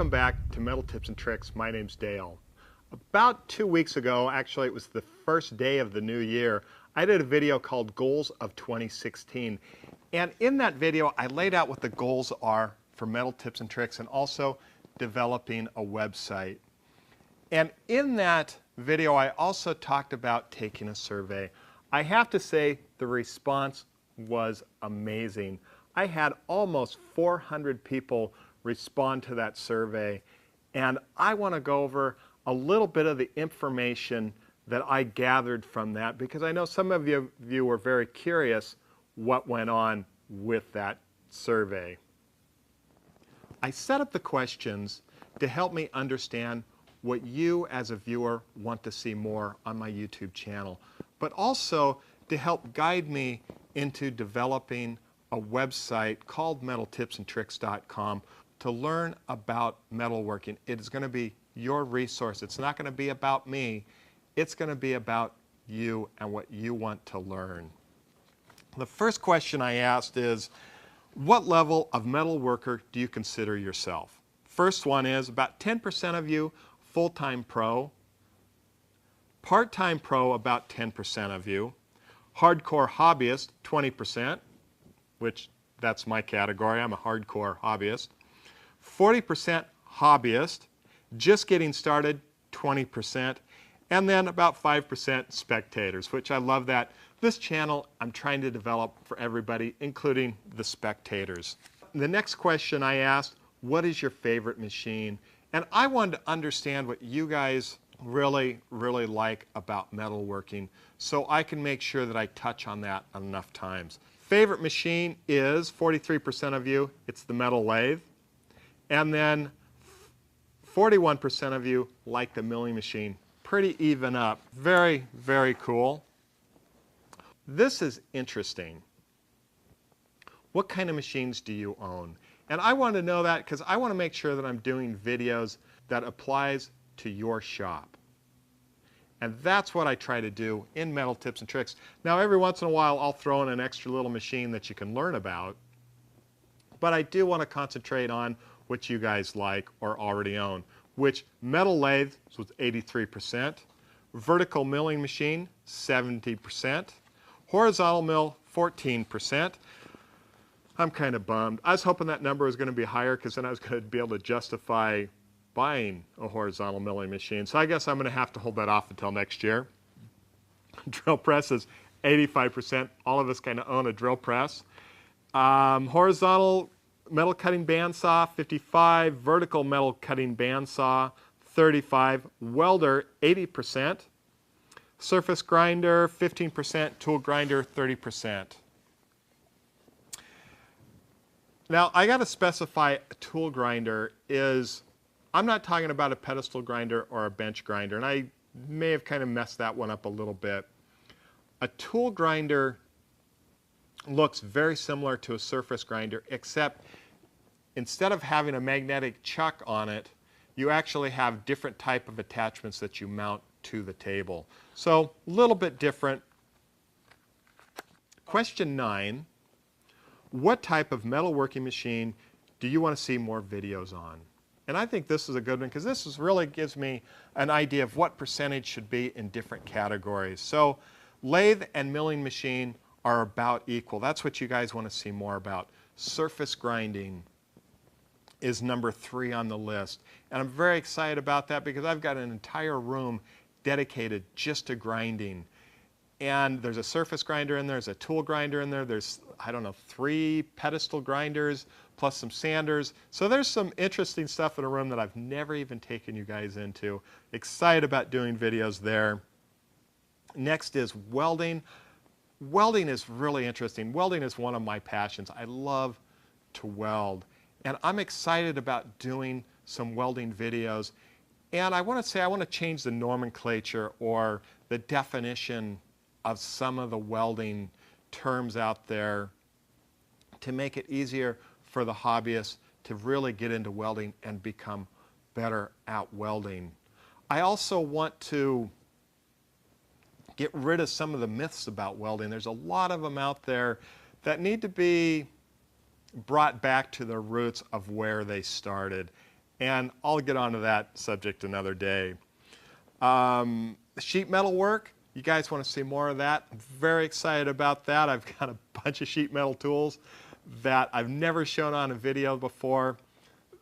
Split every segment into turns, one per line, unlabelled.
Welcome back to Metal Tips and Tricks. My name's Dale. About 2 weeks ago, actually it was the first day of the new year, I did a video called Goals of 2016. And in that video, I laid out what the goals are for Metal Tips and Tricks and also developing a website. And in that video, I also talked about taking a survey. I have to say the response was amazing. I had almost 400 people respond to that survey, and I want to go over a little bit of the information that I gathered from that, because I know some of you were very curious what went on with that survey. I set up the questions to help me understand what you as a viewer want to see more on my YouTube channel, but also to help guide me into developing a website called metaltipsandtricks.com to learn about metalworking. It is going to be your resource. It's not going to be about me. It's going to be about you and what you want to learn. The first question I asked is, what level of metal worker do you consider yourself? First one is about 10% of you full-time pro, part-time pro about 10% of you, hardcore hobbyist 20%, which that's my category, I'm a hardcore hobbyist, 40% hobbyist, just getting started 20%, and then about 5% spectators, which I love that. This channel I'm trying to develop for everybody, including the spectators. The next question I asked, what is your favorite machine? And I wanted to understand what you guys really like about metalworking, so I can make sure that I touch on that enough times. Favorite machine is 43% of you, it's the metal lathe. And then 41% of you like the milling machine. Pretty even up. Very, very cool. This is interesting. What kind of machines do you own? And I want to know that because I want to make sure that I'm doing videos that applies to your shop. And that's what I try to do in Metal Tips and Tricks. Now every once in a while I'll throw in an extra little machine that you can learn about, but I do want to concentrate on what you guys like or already own, which metal lathe was 83%, vertical milling machine 70%, horizontal mill 14%. I'm kind of bummed. I was hoping that number was going to be higher because then I was going to be able to justify buying a horizontal milling machine. So I guess I'm going to have to hold that off until next year. Drill press is 85%. All of us kind of own a drill press. Horizontal metal cutting bandsaw 55, vertical metal cutting bandsaw 35, welder 80%, surface grinder 15%, tool grinder 30%. Now I got to specify a tool grinder is, I'm not talking about a pedestal grinder or a bench grinder, and I may have kind of messed that one up a little bit. A tool grinder looks very similar to a surface grinder, except instead of having a magnetic chuck on it, you actually have different type of attachments that you mount to the table. So a little bit different. Question 9, what type of metalworking machine do you want to see more videos on? And I think this is a good one because this really gives me an idea of what percentage should be in different categories. So lathe and milling machine are about equal. That's what you guys want to see more about. Surface grinding is number 3 on the list. And I'm very excited about that because I've got an entire room dedicated just to grinding. And there's a surface grinder in there, there's a tool grinder in there, there's, I don't know, 3 pedestal grinders, plus some sanders. So there's some interesting stuff in a room that I've never even taken you guys into. Excited about doing videos there. Next is welding. Welding is really interesting. Welding is one of my passions. I love to weld. And I'm excited about doing some welding videos. And I want to say I want to change the nomenclature or the definition of some of the welding terms out there to make it easier for the hobbyists to really get into welding and become better at welding. I also want to get rid of some of the myths about welding. There's a lot of them out there that need to be brought back to the roots of where they started. and I'll get onto that subject another day. Sheet metal work, you guys want to see more of that? I'm very excited about that. I've got a bunch of sheet metal tools that I've never shown on a video before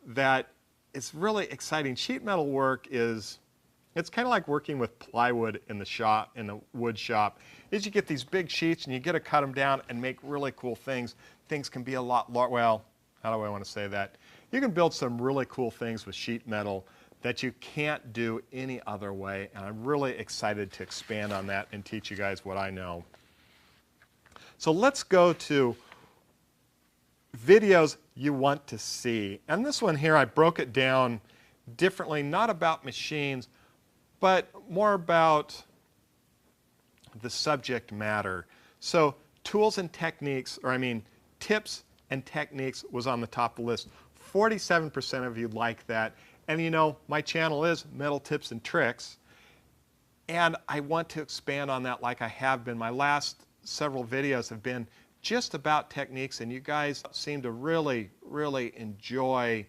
that it's really exciting. Sheet metal work is, it's kind of like working with plywood in the shop, in the wood shop. Is you get these big sheets and you get to cut them down and make really cool things. Things can be a lot, well, how do I want to say that? You can build some really cool things with sheet metal that you can't do any other way, and I'm really excited to expand on that and teach you guys what I know. So let's go to videos you want to see. And this one here, I broke it down differently, not about machines, but more about the subject matter. So tools and techniques, or I mean tips and techniques was on the top of the list. 47% of you like that. And you know, my channel is Metal Tips and Tricks. And I want to expand on that like I have been. My last several videos have been just about techniques, and you guys seem to really, really enjoy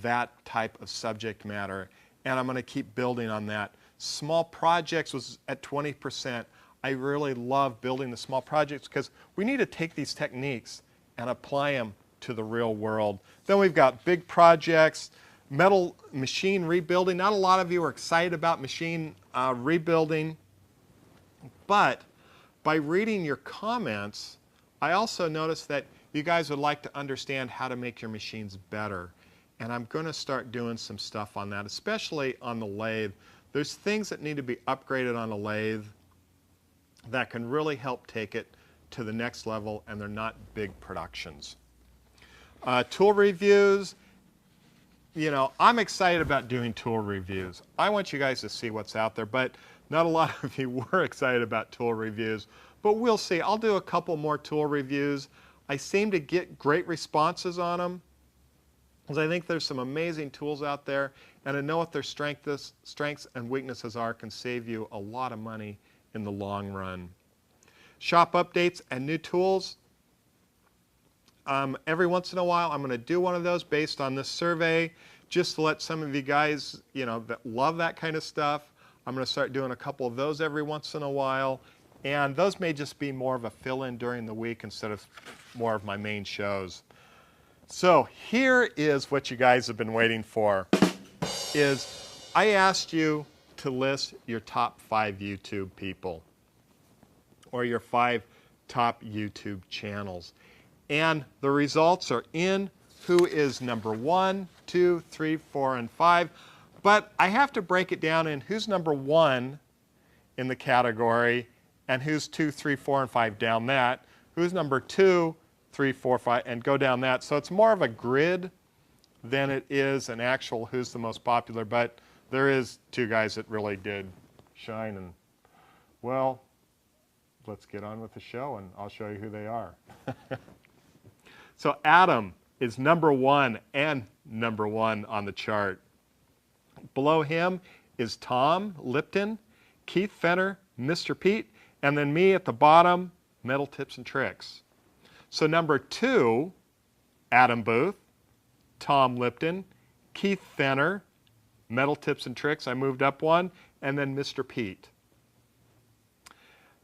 that type of subject matter. And I'm going to keep building on that. Small projects was at 20%. I really love building the small projects because we need to take these techniques and apply them to the real world. Then we've got big projects, metal machine rebuilding. Not a lot of you are excited about machine rebuilding, but by reading your comments, I also noticed that you guys would like to understand how to make your machines better. And I'm going to start doing some stuff on that, especially on the lathe. There's things that need to be upgraded on a lathe that can really help take it to the next level, and they're not big productions. Tool reviews. You know, I'm excited about doing tool reviews. I want you guys to see what's out there, but not a lot of you were excited about tool reviews. But we'll see. I'll do a couple more tool reviews. I seem to get great responses on them, because I think there's some amazing tools out there, and to know what their strengths and weaknesses are can save you a lot of money in the long run. Shop updates and new tools. Every once in a while I'm going to do one of those based on this survey, just to let some of you guys, you know, that love that kind of stuff. I'm going to start doing a couple of those every once in a while, and those may just be more of a fill-in during the week instead of more of my main shows. So here is what you guys have been waiting for. Is I asked you to list your top 5 YouTube people, or your 5 top YouTube channels. And the results are in who is number 1, 2, 3, 4, and 5. But I have to break it down in who's number 1 in the category, and who's 2, 3, 4, and 5 down that, who's number 2, 3, 4, 5, and go down that. So it's more of a grid than it is an actual who's the most popular, but there is 2 guys that really did shine, and well, let's get on with the show and I'll show you who they are. So Adam is number 1 and number 1 on the chart. Below him is Tom Lipton, Keith Fenner, Mr. Pete, and then me at the bottom, Metal Tips and Tricks. So number 2, Adam Booth, Tom Lipton, Keith Fenner, Metal Tips and Tricks, I moved up 1, and then Mr. Pete.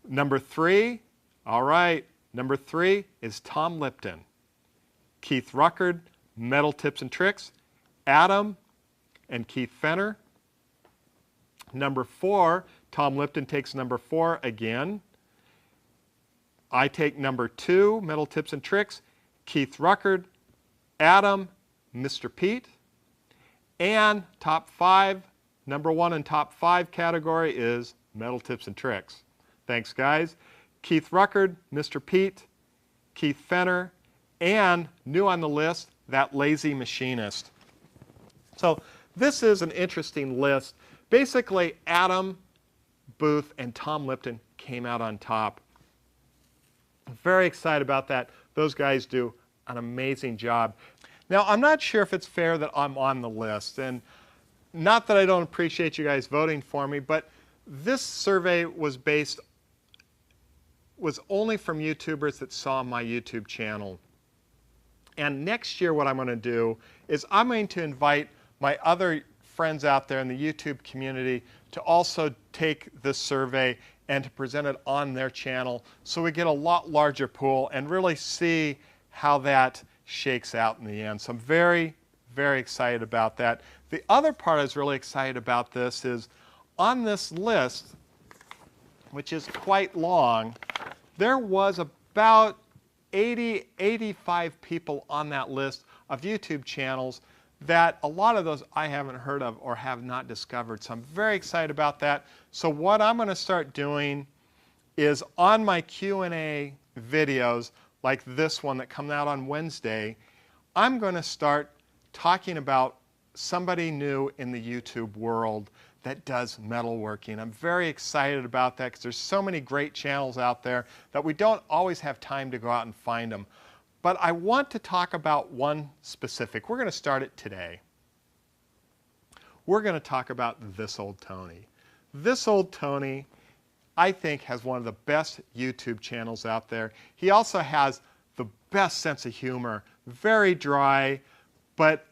Number 3, all right, number 3 is Tom Lipton, Keith Ruckard, Metal Tips and Tricks, Adam and Keith Fenner. Number 4, Tom Lipton takes number 4 again. I take number 2, Metal Tips and Tricks, Keith Ruckard, Adam, Mr. Pete. And top 5, number 1 in top 5 category is Metal Tips and Tricks. Thanks, guys. Keith Ruckard, Mr. Pete, Keith Fenner, and new on the list, that Lazy Machinist. So this is an interesting list. Basically, Adam Booth and Tom Lipton came out on top. I'm very excited about that. Those guys do an amazing job. Now, I'm not sure if it's fair that I'm on the list, and not that I don't appreciate you guys voting for me, but this survey was only from YouTubers that saw my YouTube channel. And next year what I'm going to do is I'm going to invite my other friends out there in the YouTube community to also take this survey and to present it on their channel so we get a lot larger pool and really see how that shakes out in the end. So I'm very, very excited about that. The other part I was really excited about this is on this list, which is quite long, there was about 85 people on that list of YouTube channels that a lot of those I haven't heard of or have not discovered. So I'm very excited about that. So what I'm going to start doing is on my Q&A videos, like this one that comes out on Wednesday, I'm going to start talking about somebody new in the YouTube world that does metalworking. I'm very excited about that because there's so many great channels out there that we don't always have time to go out and find them. But I want to talk about one specific. We're going to start it today. We're going to talk about This Old Tony. This Old Tony, I think, has one of the best YouTube channels out there. He also has the best sense of humor, very dry, but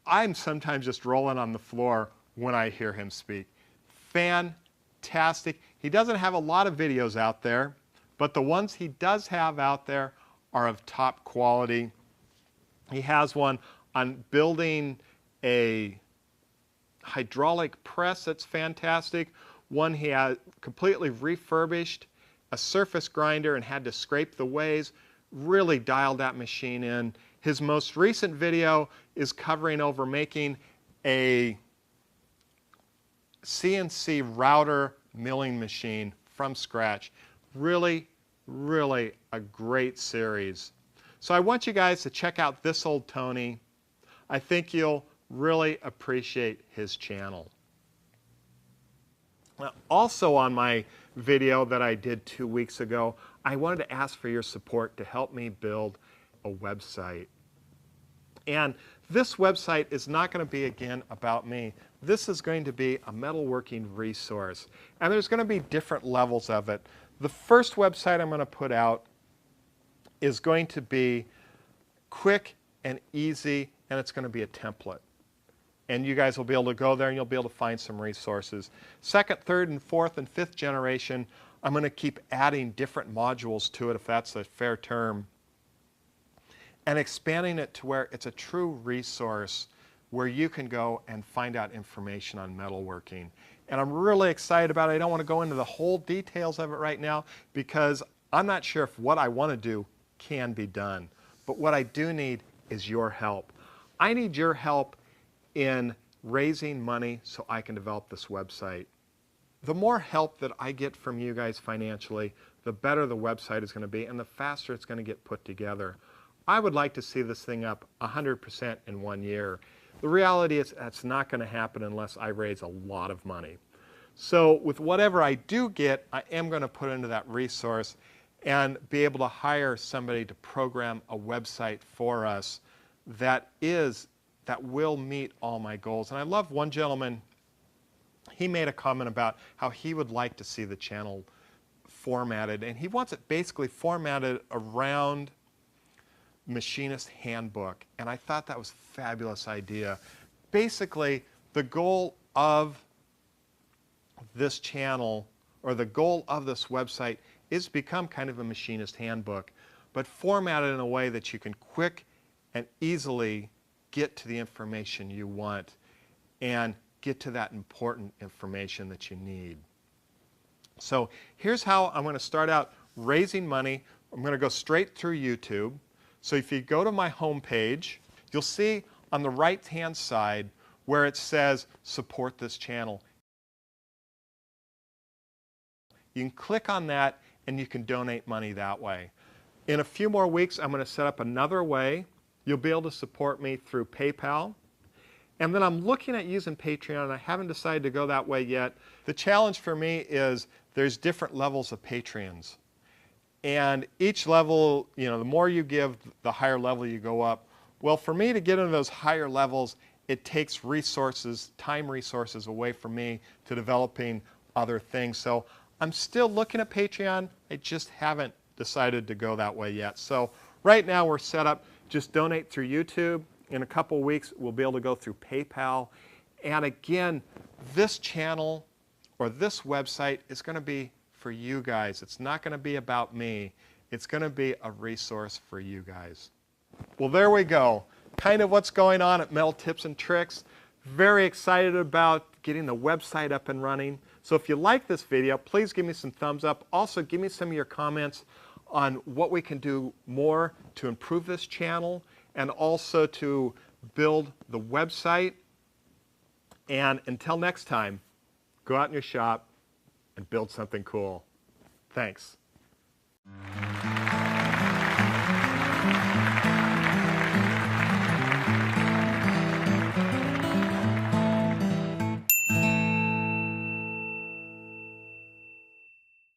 I'm sometimes just rolling on the floor when I hear him speak. Fantastic. He doesn't have a lot of videos out there, but the ones he does have out there are of top quality. He has one on building a hydraulic press that's fantastic. One he had completely refurbished, a surface grinder and had to scrape the ways, really dialed that machine in. His most recent video is covering over making a CNC router milling machine from scratch. Really, really a great series. So I want you guys to check out This Old Tony. I think you'll really appreciate his channel. Now, also on my video that I did 2 weeks ago, I wanted to ask for your support to help me build a website. And this website is not going to be, again, about me. This is going to be a metalworking resource. And there's going to be different levels of it. The first website I'm going to put out is going to be quick and easy, and it's going to be a template. And you guys will be able to go there and you'll be able to find some resources. Second, third, and fourth, and fifth generation, I'm going to keep adding different modules to it, if that's a fair term, and expanding it to where it's a true resource where you can go and find out information on metalworking. And I'm really excited about it. I don't want to go into the whole details of it right now because I'm not sure if what I want to do can be done. But what I do need is your help. I need your help in raising money so I can develop this website. The more help that I get from you guys financially, the better the website is going to be and the faster it's going to get put together. I would like to see this thing up 100% in 1 year. The reality is that's not going to happen unless I raise a lot of money. So with whatever I do get, I am going to put into that resource and be able to hire somebody to program a website for us that will meet all my goals. And I love one gentleman, he made a comment about how he would like to see the channel formatted, and he wants it basically formatted around Machinist Handbook, and I thought that was a fabulous idea. Basically, the goal of this channel, or the goal of this website, is to become kind of a Machinist Handbook, but formatted in a way that you can quick and easily get to the information you want and get to that important information that you need. So here's how I'm going to start out raising money. I'm going to go straight through YouTube. So if you go to my home page, you'll see on the right-hand side where it says support this channel. You can click on that and you can donate money that way. In a few more weeks, I'm going to set up another way. You'll be able to support me through PayPal. And then I'm looking at using Patreon, and I haven't decided to go that way yet. The challenge for me is there's different levels of Patreons. And each level, the more you give, the higher level you go up. Well, for me to get into those higher levels, it takes resources, time resources away from me to developing other things. So I'm still looking at Patreon. I just haven't decided to go that way yet. So right now we're set up, just donate through YouTube. In a couple weeks, we'll be able to go through PayPal. And again, this channel or this website is going to be for you guys. It's not going to be about me. It's going to be a resource for you guys. Well, there we go. Kind of what's going on at Metal Tips and Tricks. Very excited about getting the website up and running. So if you like this video, please give me some thumbs up. Also, give me some of your comments on what we can do more to improve this channel and also to build the website. And until next time, go out in your shop and build something cool. Thanks.